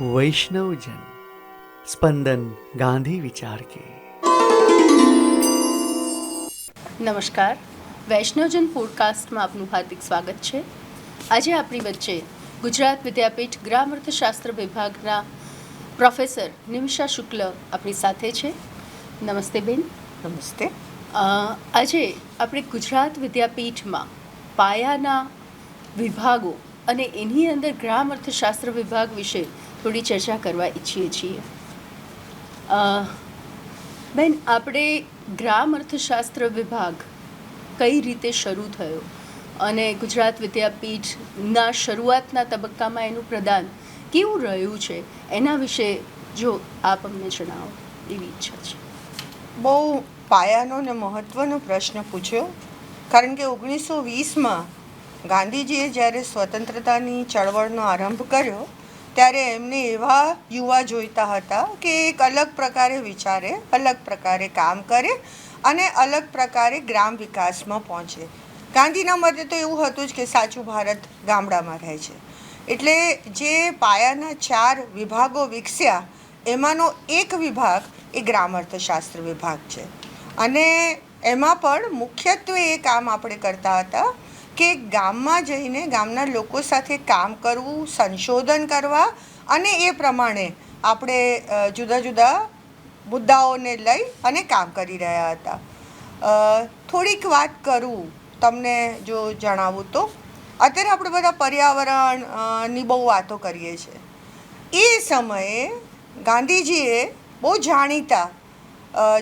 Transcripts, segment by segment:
वैष्णवजन स्पंदन गांधी विचार के। નમસ્કાર, વૈષ્ણવજન પોડકાસ્ટમાં આપનું હાર્દિક સ્વાગત છે. આજે આપણી વચ્ચે ગુજરાત વિદ્યાપીઠ ગ્રામઅર્થશાસ્ત્ર વિભાગના પ્રોફેસર નિમિષા શુક્લ આપણી સાથે છે. નમસ્તે બેન. નમસ્તે. આજે આપણે ગુજરાત વિદ્યાપીઠમાં પાયાના વિભાગો અને એની અંદર ગ્રામઅર્થશાસ્ત્ર વિભાગ વિશે થોડી ચર્ચા કરવા ઈચ્છીએ છીએ. બેન, આપણે ગ્રામ અર્થશાસ્ત્ર વિભાગ કઈ રીતે શરૂ થયો અને ગુજરાત વિદ્યાપીઠના શરૂઆતના તબક્કામાં એનું પ્રદાન કેવું રહ્યું છે એના વિશે જો આપ અમને જણાવો એવી ઈચ્છા છે. બહુ પાયાનો ને મહત્ત્વનો પ્રશ્ન પૂછ્યો, કારણ કે 1920માં ગાંધીજીએ જ્યારે સ્વતંત્રતાની ચળવળનો આરંભ કર્યો ત્યારે એમને એવા યુવા જોઈતા હતા કે એક અલગ પ્રકારે વિચારે, અલગ પ્રકારે કામ કરે અને અલગ પ્રકારે ગ્રામ વિકાસમાં પહોંચે. ગાંધીના મતે તો એવું હતું જ કે સાચું ભારત ગામડામાં રહે છે. એટલે જે પાયાના 4 વિભાગો વિકસ્યા એમાંનો એક વિભાગ એ ગ્રામ અર્થશાસ્ત્ર વિભાગ છે. અને એમાં પણ મુખ્યત્વે એ કામ આપણે કરતા હતા કે ગામમાં જઈને ગામના લોકો સાથે કામ કરવું, સંશોધન કરવા અને એ પ્રમાણે આપણે જુદા જુદા મુદ્દાઓને લઈ અને કામ કરી રહ્યા હતા. થોડીક વાત કરું તમને જો જણાવું તો, અત્યારે આપણે બધા પર્યાવરણની બહુ વાતો કરીએ છીએ. એ સમયે ગાંધીજીએ બહુ જાણીતા,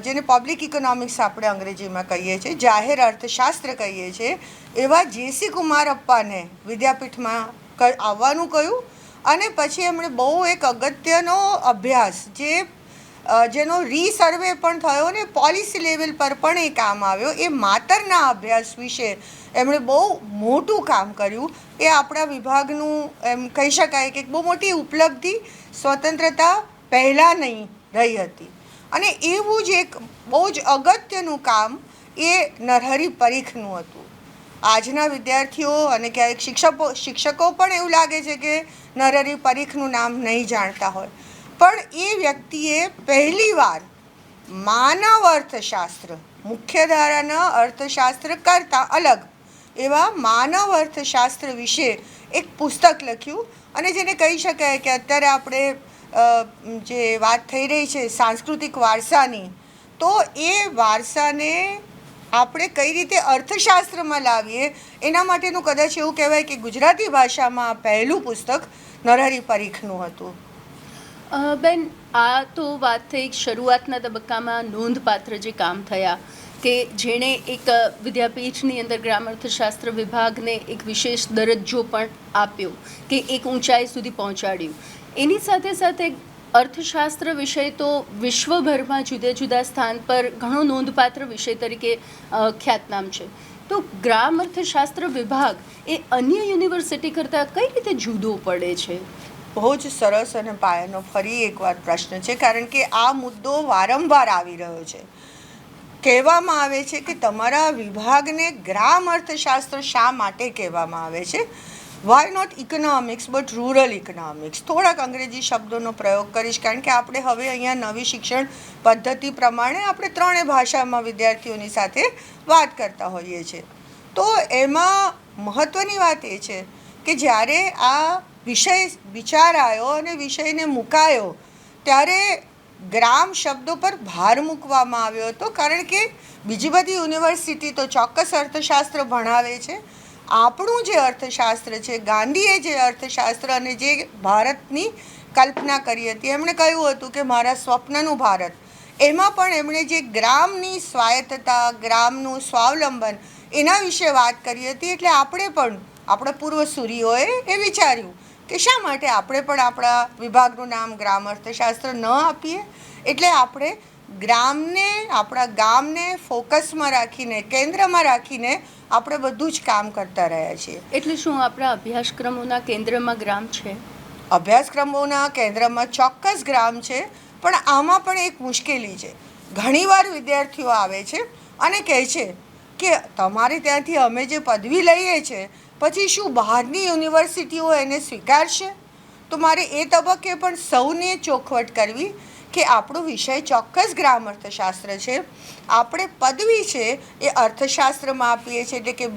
જેને પબ્લિક ઇકોનોમિક્સ આપણે અંગ્રેજીમાં કહીએ છીએ, જાહેર અર્થશાસ્ત્ર કહીએ છીએ, એવા જે.સી. કુમારપ્પાને વિદ્યાપીઠમાં આવવાનું કહ્યું. અને પછી એમણે બહુ એક અગત્યનો અભ્યાસ જેનો રીસર્વે પણ થયો ને પોલિસી લેવલ પર પણ એ કામ આવ્યો, એ માતરના અભ્યાસ વિશે એમણે બહુ મોટું કામ કર્યું. એ આપણા વિભાગનું એમ કહી શકાય કે બહુ મોટી ઉપલબ્ધિ સ્વતંત્રતા પહેલાંની રહી હતી. અને એવું જ એક બહુ જ અગત્યનું કામ એ નરહરી પરીખનું હતું. આજના વિદ્યાર્થીઓ અને ક્યારેક શિક્ષકો પણ એવું લાગે છે કે નરહરી પરીખનું નામ નહીં જાણતા હોય, પણ એ વ્યક્તિએ પહેલીવાર માનવ અર્થશાસ્ત્ર, મુખ્યધારાના અર્થશાસ્ત્ર કરતાં અલગ એવા માનવ અર્થશાસ્ત્ર વિશે એક પુસ્તક લખ્યું. અને જેને કહી શકાય કે અત્યારે આપણે જે વાત થઈ રહી છે સાંસ્કૃતિક વારસાની, તો એ વારસાને આપણે કઈ રીતે અર્થશાસ્ત્રમાં લાવીએ એના માટેનું કદાચ એવું કહેવાય કે ગુજરાતી ભાષામાં પહેલું પુસ્તક નરહરી પરીખનું હતું. બેન, આ તો વાત થઈ શરૂઆતના તબક્કામાં નોંધપાત્ર જે કામ થયા કે જેણે એક વિદ્યાપીઠની અંદર ગ્રામ અર્થશાસ્ત્ર વિભાગને એક વિશેષ દરજ્જો પણ આપ્યો કે એક ઊંચાઈ સુધી પહોંચાડ્યું. એની સાથે સાથે અર્થશાસ્ત્ર વિષય તો વિશ્વભરમાં જુદા જુદા સ્થાન પર ઘણો નોંધપાત્ર વિષય તરીકે ખ્યાતનામ છે. તો ગ્રામ અર્થશાસ્ત્ર વિભાગ એ અન્ય યુનિવર્સિટી કરતાં કઈ રીતે જુદો પડે છે? બહુ જ સરસ અને પાયાનો ફરી એકવાર પ્રશ્ન છે, કારણ કે આ મુદ્દો વારંવાર આવી રહ્યો છે. કહેવામાં આવે છે કે તમારા વિભાગને ગ્રામ અર્થશાસ્ત્ર શા માટે કહેવામાં આવે છે? Why not economics but rural economics. થોડાક અંગ્રેજી શબ્દોનો પ્રયોગ કરીશ, કારણ કે આપણે હવે અહીંયા નવી શિક્ષણ પદ્ધતિ પ્રમાણે આપણે 3 ભાષામાં વિદ્યાર્થીઓની સાથે વાત કરતા હોઈએ છીએ. તો એમાં મહત્ત્વની વાત એ છે કે જ્યારે આ વિષય વિચારાયો અને વિષયને મુકાયો ત્યારે ગ્રામ શબ્દો પર ભાર મૂકવામાં આવ્યો હતો, કારણ કે બીજી બધી યુનિવર્સિટી તો ચોક્કસ અર્થશાસ્ત્ર ભણાવે છે. આપણું જે અર્થશાસ્ત્ર છે, ગાંધીએ જે અર્થશાસ્ત્ર અને જે ભારતની કલ્પના કરી હતી, એમણે કહ્યું હતું કે મારા સ્વપ્નનું ભારત, એમાં પણ એમણે જે ગ્રામની સ્વાયત્તતા, ગ્રામનું સ્વાવલંબન એના વિશે વાત કરી હતી. એટલે આપણે પણ આપણા પૂર્વસૂરીઓએ એ વિચાર્યું કે શા માટે આપણે પણ આપણા વિભાગનું નામ ગ્રામ અર્થશાસ્ત્ર ન આપીએ. એટલે આપણે ગ્રામને, આપણા ગામને ફોકસમાં રાખીને, કેન્દ્રમાં રાખીને આપણે બધું જ કામ કરતા રહ્યા છીએ. એટલે શું આપણા અભ્યાસક્રમોના કેન્દ્રમાં ગ્રામ છે? અભ્યાસક્રમોના કેન્દ્રમાં ચોક્કસ ગ્રામ છે, પણ આમાં પણ એક મુશ્કેલી છે. ઘણીવાર વિદ્યાર્થીઓ આવે છે અને કહે છે કે તમારે ત્યાંથી અમે જે પદવી લઈએ છીએ પછી શું બહારની યુનિવર્સિટીઓ એને સ્વીકારશે? તો મારે એ તબક્કે પણ સૌને ચોખવટ કરવી કે આપણો વિષય ચોક્કસ ગ્રામ અર્થશાસ્ત્ર છે. આપણે પદવી છે એ અર્થશાસ્ત્રમાં આપીએ છીએ, એટલે કે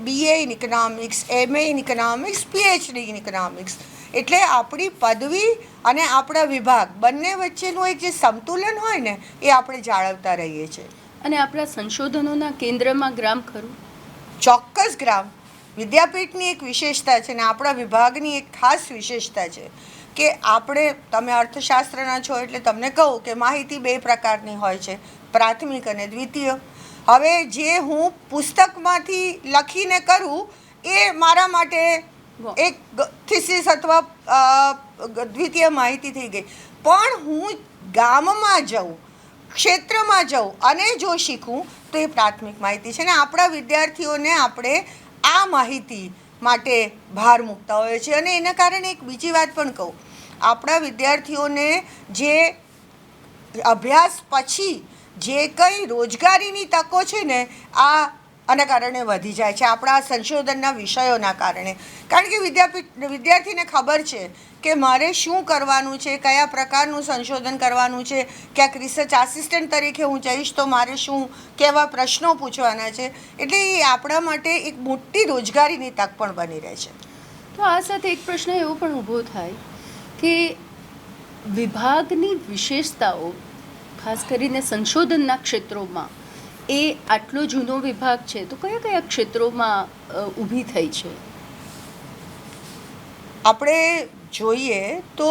BA in economics, MA in economics, PhD in economics. એટલે આપણી પદવી અને આપણા વિભાગ બંને વચ્ચેનું એક જે સંતુલન હોય ને એ આપણે જાળવતા રહીએ છીએ. અને આપણા સંશોધનોના કેન્દ્રમાં ગ્રામ ખરું? ચોક્કસ ગ્રામ વિદ્યાપીઠની એક વિશેષતા છે ને આપણા વિભાગની એક ખાસ વિશેષતા છે કે આપણે, તમે અર્થશાસ્ત્રના છો એટલે તમને કહું કે માહિતી 2 પ્રકારની હોય છે, પ્રાથમિક અને દ્વિતીય. હવે જે હું પુસ્તકમાંથી લખીને કરું એ મારા માટે એક થીસીસ અથવા દ્વિતીય માહિતી થઈ ગઈ. પણ હું ગામમાં જાઉં, ક્ષેત્રમાં જાઉં અને જો શીખું તો એ પ્રાથમિક માહિતી છે. ને આપણા વિદ્યાર્થીઓને આપણે આ માહિતી માટે ભાર મૂકતા હોઈએ છીએ. અને એના કારણે એક બીજી વાત પણ કહું, આપણા વિદ્યાર્થીઓને જે અભ્યાસ પછી જે કંઈ રોજગારીની તકો છે ને આના કારણે વધી જાય છે, આપણા સંશોધનના વિષયોના કારણે. કારણ કે વિદ્યાર્થીને ખબર છે કે મારે શું કરવાનું છે, કયા પ્રકારનું સંશોધન કરવાનું છે. ક્યાંક રિસર્ચ આસિસ્ટન્ટ તરીકે હું જઈશ તો મારે શું, કેવા પ્રશ્નો પૂછવાના છે. એટલે એ આપણા માટે એક મોટી રોજગારીની તક પણ બની રહે છે. તો આ સાથે એક પ્રશ્ન એવો પણ ઊભો થાય કે વિભાગની વિશેષતાઓ, ખાસ કરીને સંશોધનના ક્ષેત્રોમાં, એ આટલો જૂનો વિભાગ છે તો કયા કયા ક્ષેત્રોમાં ઊભી થઈ છે? આપણે જોઈએ તો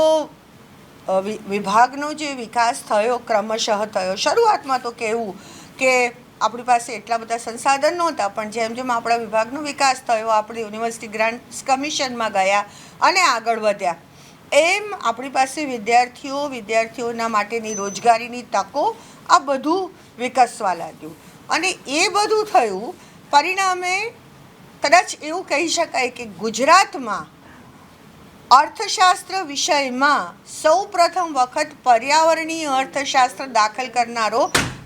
વિભાગનો જે વિકાસ થયો ક્રમશઃ થયો. શરૂઆતમાં તો કહેવું કે આપણી પાસે એટલા બધા સંસાધન નહોતા, પણ જેમ જેમ આપણા વિભાગનો વિકાસ થયો, આપણે યુનિવર્સિટી ગ્રાન્ટ્સ કમિશનમાં ગયા અને આગળ વધ્યા, એમ આપણી પાસે વિદ્યાર્થીઓના માટેની રોજગારીની તકો, આ બધું વિકસવા લાગ્યું. અને એ બધું થયું પરિણામે કદાચ એવું કહી શકાય કે ગુજરાતમાં અર્થશાસ્ત્ર વિષયમાં સૌ પ્રથમ વખત પર્યાવરણીય અર્થશાસ્ત્ર દાખલ કરનારો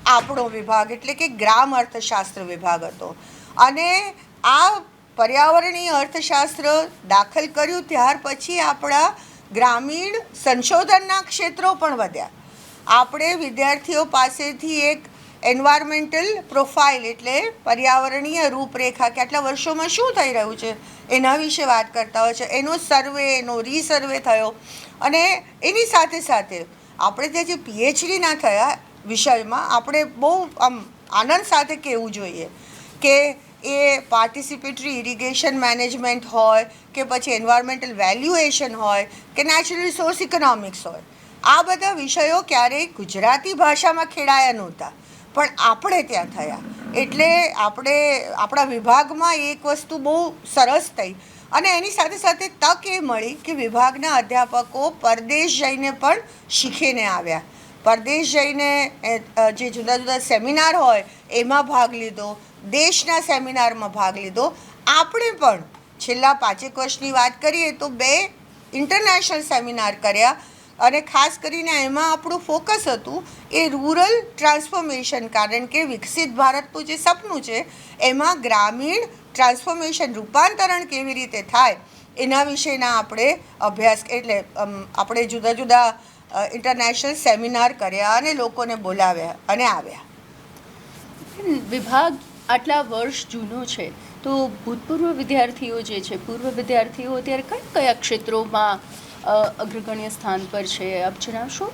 આપણો વિભાગ એટલે કે ગ્રામ અર્થશાસ્ત્ર વિભાગ હતો. અને આ પર્યાવરણીય અર્થશાસ્ત્ર દાખલ કર્યું ત્યાર પછી આપણા ગ્રામીણ સંશોધનના ક્ષેત્રો પણ વધ્યા. આપણે વિદ્યાર્થીઓ પાસેથી એક એન્વાયરમેન્ટલ પ્રોફાઇલ એટલે પર્યાવરણીય રૂપરેખા, કેટલા વર્ષોમાં શું થઈ રહ્યું છે એના વિશે વાત કરતા હોય છે. એનો સર્વે, એનો રીસર્વે થયો. અને એની સાથે સાથે આપણે ત્યાં જે PhDના થયા વિષયમાં, આપણે બહુ આનંદ સાથે કહેવું જોઈએ કે એ પાર્ટિસિપેટરી ઇરિગેશન મેનેજમેન્ટ હોય કે પછી એન્વાયરમેન્ટલ વેલ્યુએશન હોય કે નેચરલ રિસોર્સ ઇકોનોમિક્સ હોય, આ બધા વિષયો ક્યારેય ગુજરાતી ભાષામાં ખેડાયા નહોતા, પણ આપણે ત્યાં થયા. એટલે આપણા વિભાગમાં એક વસ્તુ બહુ સરસ થઈ. અને એની સાથે સાથે તક એ મળી કે વિભાગના અધ્યાપકો પરદેશ જઈને પણ શીખીને આવ્યા. પરદેશ જઈને જે જુદા જુદા સેમિનાર હોય એમાં ભાગ લીધો, દેશના સેમિનારમાં ભાગ લીધો. આપણે પણ છેલ્લા 5 વર્ષની વાત કરીએ તો 2 ઇન્ટરનેશનલ સેમિનાર કર્યા. અને ખાસ કરીને એમાં આપણું ફોકસ હતું એ રૂરલ ટ્રાન્સફોર્મેશન. કારણ કે વિકસિત ભારતનું જે સપનું છે એમાં ગ્રામીણ ટ્રાન્સફોર્મેશન, રૂપાંતરણ કેવી રીતે થાય એના વિશેના આપણે અભ્યાસ, એટલે આપણે જુદા જુદા ઇન્ટરનેશનલ સેમિનાર કર્યા અને લોકોને બોલાવ્યા અને આવ્યા. વિભાગ આટલા વર્ષ જૂનો છે તો ભૂતપૂર્વ વિદ્યાર્થીઓ જે છે, પૂર્વ વિદ્યાર્થીઓ અત્યારે કયા ક્ષેત્રોમાં અગ્રગણ્ય સ્થાન પર છે, આપ જણાવશો?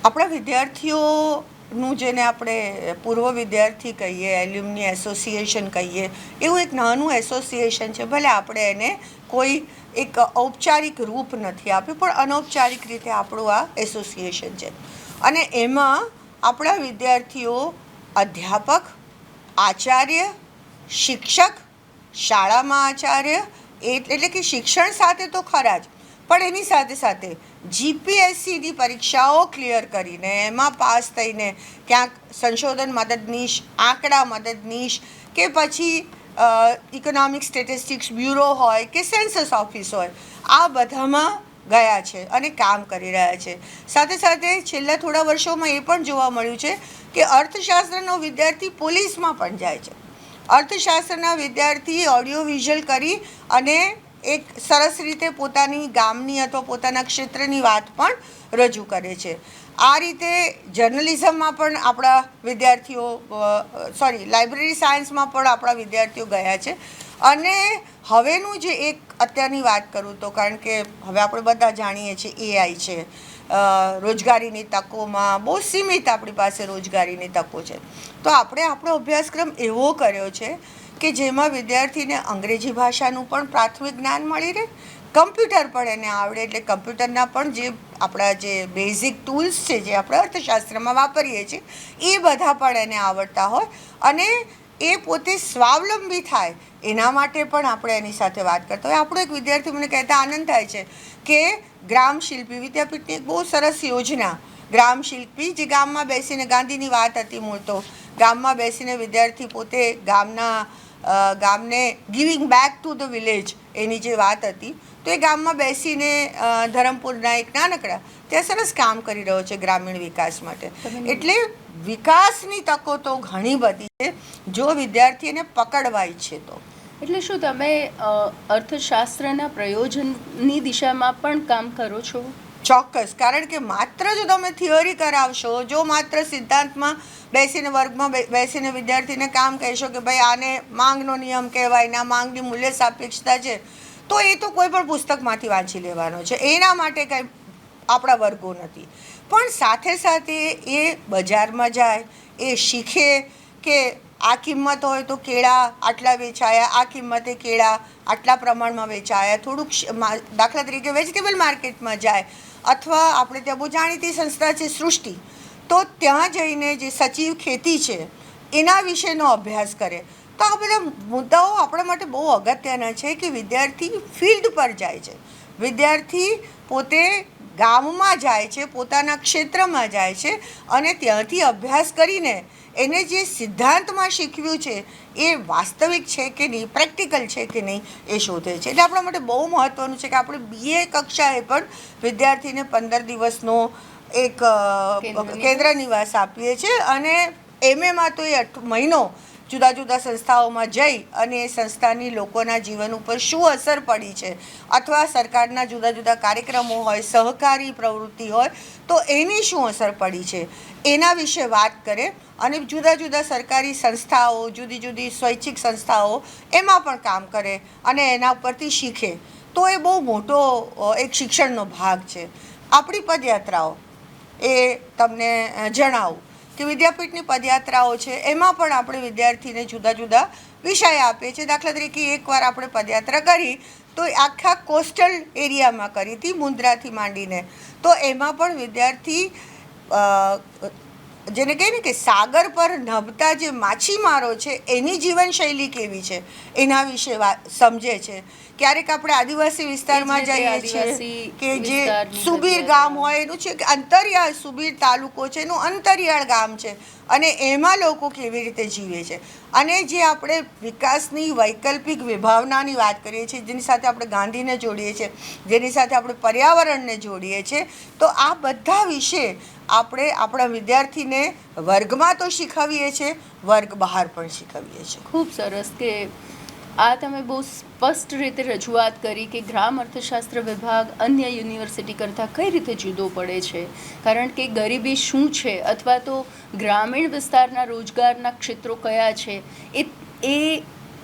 આપણા વિદ્યાર્થીઓનું જેને આપણે પૂર્વ વિદ્યાર્થી કહીએ, એલ્યુમની એસોસિએશન કહીએ, એવું એક નાનું એસોસિએશન છે. ભલે આપણે એને કોઈ એક ઔપચારિક રૂપ નથી આપ્યું, પણ અનૌપચારિક રીતે આપણું આ એસોસિએશન છે. અને એમાં આપણા વિદ્યાર્થીઓ અધ્યાપક, આચાર્ય, શિક્ષક, શાળામાં આચાર્ય, એટલે કે શિક્ષણ સાથે તો ખરા જ, પણ એની સાથે સાથે GPSCની પરીક્ષાઓ ક્લિયર કરીને એમાં પાસ થઈને ક્યાંક સંશોધન મદદનીશ, આંકડા મદદનીશ કે પછી ઇકોનોમિક સ્ટેટિસ્ટિક્સ બ્યુરો હોય કે સેન્સસ ઓફિસ હોય, આ બધામાં ગયા છે અને કામ કરી રહ્યા છે. સાથે સાથે છેલ્લા થોડા વર્ષોમાં એ પણ જોવા મળ્યું છે કે અર્થશાસ્ત્રનો વિદ્યાર્થી પોલીસમાં પણ જાય છે. અર્થશાસ્ત્રના વિદ્યાર્થી ઓડિયો વિઝ્યુઅલ કરી અને એક સરસ રીતે પોતાની ગામની અથવા પોતાના ક્ષેત્રની વાત પણ રજૂ કરે છે. આ રીતે જર્નલિઝમમાં પણ આપણા વિદ્યાર્થીઓ લાઇબ્રેરી સાયન્સમાં પણ આપણા વિદ્યાર્થીઓ ગયા છે. અને હવેનું જે એક અત્યારની વાત કરું તો, કારણ કે હવે આપણે બધા જાણીએ છીએ AI છે, રોજગારીની તકોમાં બહુ સીમિત આપણી પાસે રોજગારીની તકો છે. તો આપણે આપણો અભ્યાસક્રમ એવો કર્યો છે કે જેમાં વિદ્યાર્થીને અંગ્રેજી ભાષાનું પણ પ્રાથમિક જ્ઞાન મળી રહે, કમ્પ્યુટર પણ એને આવડે, એટલે કમ્પ્યુટરના પણ જે આપણા જે બેઝિક ટૂલ્સ છે જે આપણે અર્થશાસ્ત્રમાં વાપરીએ છીએ એ બધા પણ એને આવડતા હોય, અને એ પોતે સ્વાવલંબી થાય એના માટે પણ આપણે એની સાથે વાત કરતા હોય. આપણો એક વિદ્યાર્થી મને કહેતા આનંદ થાય છે કે ગ્રામ શિલ્પી વિદ્યાપીઠની એક બહુ સરસ યોજના, ગ્રામ શિલ્પી, જે ગામમાં બેસીને, ગાંધીની વાત હતી મૂળ તો, ગામમાં બેસીને વિદ્યાર્થી પોતે ગામને giving back to the village એની જે વાત હતી, તો એ ગામમાં બેસીને ધરમપુરના એક નાનકડા ત્યાં સરસ કામ કરી રહ્યો છે ગ્રામીણ વિકાસ માટે. એટલે વિકાસની તકો તો ઘણી બધી છે જો વિદ્યાર્થી એને પકડવા ઈચ્છે તો. એટલે શું તમે અર્થશાસ્ત્રના પ્રયોજનની દિશામાં પણ કામ કરો છો? ચોક્કસ, કારણ કે માત્ર જો તમે થિયરી કરાવશો, જો માત્ર સિદ્ધાંતમાં બેસીને વર્ગમાં બેસીને વિદ્યાર્થીને કામ કહેશો કે ભાઈ આને માંગનો નિયમ કહેવાય, ના માંગની મૂલ્ય સાપેક્ષતા છે, તો એ તો કોઈ પણ પુસ્તકમાંથી વાંચી લેવાનો છે, એના માટે કંઈ આપણા વર્ગો નથી. પણ સાથે સાથે એ બજારમાં જાય, એ શીખે કે આ કિંમત હોય તો કેળા આટલા વેચાયા, આ કિંમતે કેળા આટલા પ્રમાણમાં વેચાયા, થોડુંક દાખલા તરીકે વેજીટેબલ માર્કેટમાં જાય, અથવા આપણે ત્યાં બહુ જાણીતી સંસ્થા છે સૃષ્ટિ, તો ત્યાં જઈને જે સચિવ ખેતી છે એના વિશેનો અભ્યાસ કરે. તો આ બધા મુદ્દાઓ આપણા માટે બહુ અગત્યના છે કે વિદ્યાર્થી ફિલ્ડ પર જાય છે, વિદ્યાર્થી પોતે ગામમાં જાય છે, પોતાના ક્ષેત્રમાં જાય છે, અને ત્યાંથી અભ્યાસ કરીને એને જે સિદ્ધાંતમાં શીખવ્યું છે એ વાસ્તવિક છે કે નહીં, પ્રેક્ટિકલ છે કે નહીં, એ શોધે છે. એટલે આપણા માટે બહુ મહત્ત્વનું છે કે આપણે BA કક્ષાએ પણ વિદ્યાર્થીને 15 દિવસનો એક કેન્દ્ર નિવાસ આપીએ છીએ, અને MAમાં તો એ મહિનો જુદા જુદા સંસ્થાઓમાં જઈ અને એ સંસ્થાની લોકોના જીવન ઉપર શું અસર પડી છે, અથવા સરકારના જુદા જુદા કાર્યક્રમો હોય, સહકારી પ્રવૃત્તિ હોય તો એની શું અસર પડી છે એના વિશે વાત કરે. અને જુદા જુદા સરકારી સંસ્થાઓ, જુદી જુદી સ્વૈચ્છિક સંસ્થાઓ એમાં પણ કામ કરે અને એના ઉપરથી શીખે. તો એ બહુ મોટો એક શિક્ષણનો ભાગ છે. આપણી પદયાત્રાઓ એ તમને જણાવું કે વિદ્યાપીઠની પદયાત્રાઓ છે, એમાં પણ આપણે વિદ્યાર્થીને જુદા જુદા વિષય આપીએ છીએ. દાખલા તરીકે એકવાર આપણે પદયાત્રા કરી તો આખા કોસ્ટલ એરિયામાં કરી હતી, મુન્દ્રાથી માંડીને. તો એમાં પણ વિદ્યાર્થી જેને કહે ને કે સાગર પર નભતા જે માછીમારો છે એની જીવનશૈલી કેવી છે એના વિશે સમજે છે. ક્યારેક આપણે આદિવાસી વિસ્તારમાં જઈએ છીએ કે જે સુબીર ગામ હોય, એનું છે કે અંતરિયાળ, સુબીર તાલુકો છે એનું અંતરિયાળ ગામ છે, અને એમાં લોકો કેવી રીતે જીવે છે. અને જે આપણે વિકાસની વૈકલ્પિક વિભાવનાની વાત કરીએ છીએ, જેની સાથે આપણે ગાંધીને જોડીએ છીએ, જેની સાથે આપણે પર્યાવરણને જોડીએ છીએ, તો આ બધા વિશે આપણે આપણા વિદ્યાર્થીને વર્ગમાં તો શીખવીએ છીએ, વર્ગ બહાર પણ શીખવીએ છીએ. ખૂબ સરસ કે આ તમે બહુ સ્પષ્ટ રીતે રજૂઆત કરી કે ગ્રામ અર્થશાસ્ત્ર વિભાગ અન્ય યુનિવર્સિટી કરતાં કઈ રીતે જુદો પડે છે. કારણ કે ગરીબી શું છે, અથવા તો ગ્રામીણ વિસ્તારના રોજગારના ક્ષેત્રો કયા છે, એ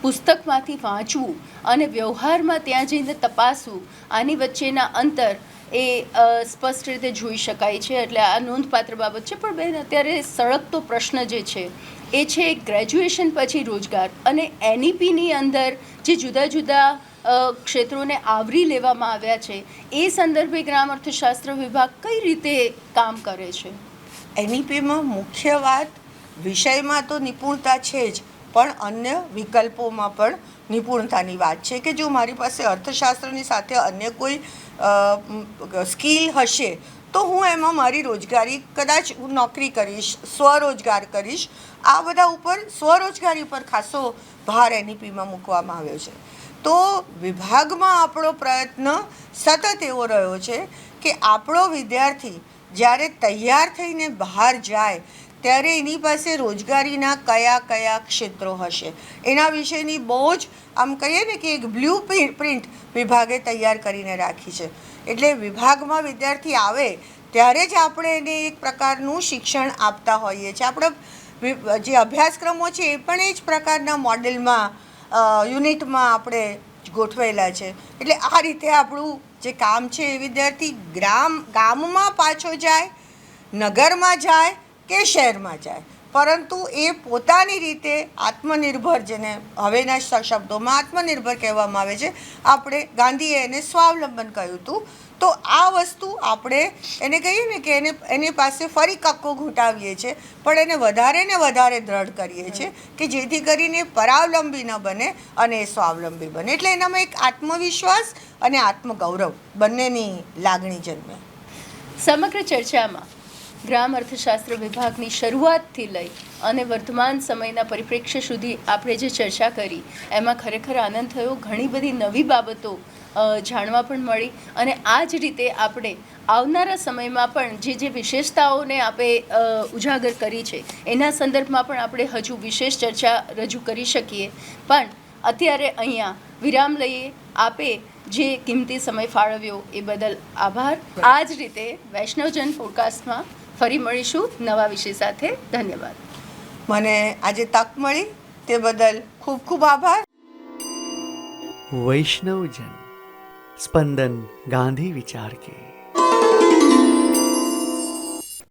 પુસ્તકમાંથી વાંચવું અને વ્યવહારમાં ત્યાં જઈને તપાસવું, આની વચ્ચેના અંતર એ સ્પષ્ટ રીતે જોઈ શકાય છે. એટલે આ નોંધપાત્ર બાબત છે. પણ બેન, અત્યારે સળગતો પ્રશ્ન જે છે એ છે ગ્રેજ્યુએશન પછી રોજગાર, અને NEPની અંદર જે જુદા જુદા ક્ષેત્રોને આવરી લેવામાં આવ્યા છે એ સંદર્ભે ગ્રામ અર્થશાસ્ત્ર વિભાગ કઈ રીતે કામ કરે છે? NEPમાં મુખ્ય વાત વિષયમાં તો નિપુણતા છે જ, પણ અન્ય વિકલ્પોમાં પણ નિપુણતાની વાત છે કે જો મારી પાસે અર્થશાસ્ત્રની સાથે અન્ય કોઈ સ્કિલ હશે તો હું એમાં મારી રોજગારી, કદાચ હું નોકરી કરીશ, સ્વરોજગાર કરીશ. આ બધા ઉપર સ્વરોજગારી પર ખાસો ભાર NEPમાં મૂકવામાં આવ્યો છે. તો વિભાગમાં આપણો પ્રયત્ન સતત એવો રહ્યો છે કે આપણો વિદ્યાર્થી જ્યારે તૈયાર થઈને બહાર જાય ત્યારે એની પાસે રોજગારીના કયા કયા ક્ષેત્રો હશે એના વિશેની બહુ જ આમ કહીએ ને કે એક બ્લુ પ્રિન્ટ વિભાગે તૈયાર કરીને રાખી છે. એટલે વિભાગમાં વિદ્યાર્થી આવે ત્યારે જ આપણે એને એક પ્રકારનું શિક્ષણ આપતા હોઈએ છીએ. આપણે જે અભ્યાસક્રમો છે એ પણ એ જ પ્રકારના મોડેલમાં યુનિટમાં આપણે ગોઠવેલા છે. એટલે આ રીતે આપણું જે કામ છે એ વિદ્યાર્થી ગામમાં પાછો જાય, નગરમાં જાય કે શહેરમાં જાય, પરંતુ એ પોતાની રીતે આત્મનિર્ભર, જેને હવેના શબ્દોમાં આત્મનિર્ભર કહેવામાં આવે છે, આપણે ગાંધીએ એને સ્વાવલંબન કહ્યું હતું. તો આ વસ્તુ આપણે એને કહીએ ને કે એની પાસે ફરી કક્કો ઘૂંટાવીએ છીએ, પણ એને વધારે ને વધારે દ્રઢ કરીએ છીએ કે જેથી કરીને પરાવલંબી ન બને અને એ સ્વાવલંબી બને. એટલે એનામાં એક આત્મવિશ્વાસ અને આત્મગૌરવ બંનેની લાગણી જન્મે. સમગ્ર ચર્ચામાં ગ્રામ અર્થશાસ્ત્ર વિભાગની શરૂઆતથી લઈ અને વર્તમાન સમયના પરિપ્રેક્ષ્ય સુધી આપણે જે ચર્ચા કરી એમાં ખરેખર આનંદ થયો. ઘણી બધી નવી બાબતો જાણવા પણ મળી અને આ જ રીતે આપણે આવનારા સમયમાં પણ જે વિશેષતાઓને આપણે ઉજાગર કરી છે એના સંદર્ભમાં પણ આપણે હજુ વિશેષ ચર્ચા રજૂ કરી શકીએ. પણ અત્યારે અહીંયા વિરામ લઈએ. આપે જે કિંમતી સમય ફાળવ્યો એ બદલ આભાર. આ જ રીતે વૈષ્ણવજન પોડકાસ્ટમાં ફરી મળીશું નવા વિષય સાથે. ધન્યવાદ. મને આજે તક મળી તે બદલ ખૂબ ખૂબ આભાર. वैष्णवजन, स्पंदन गांधी विचार के.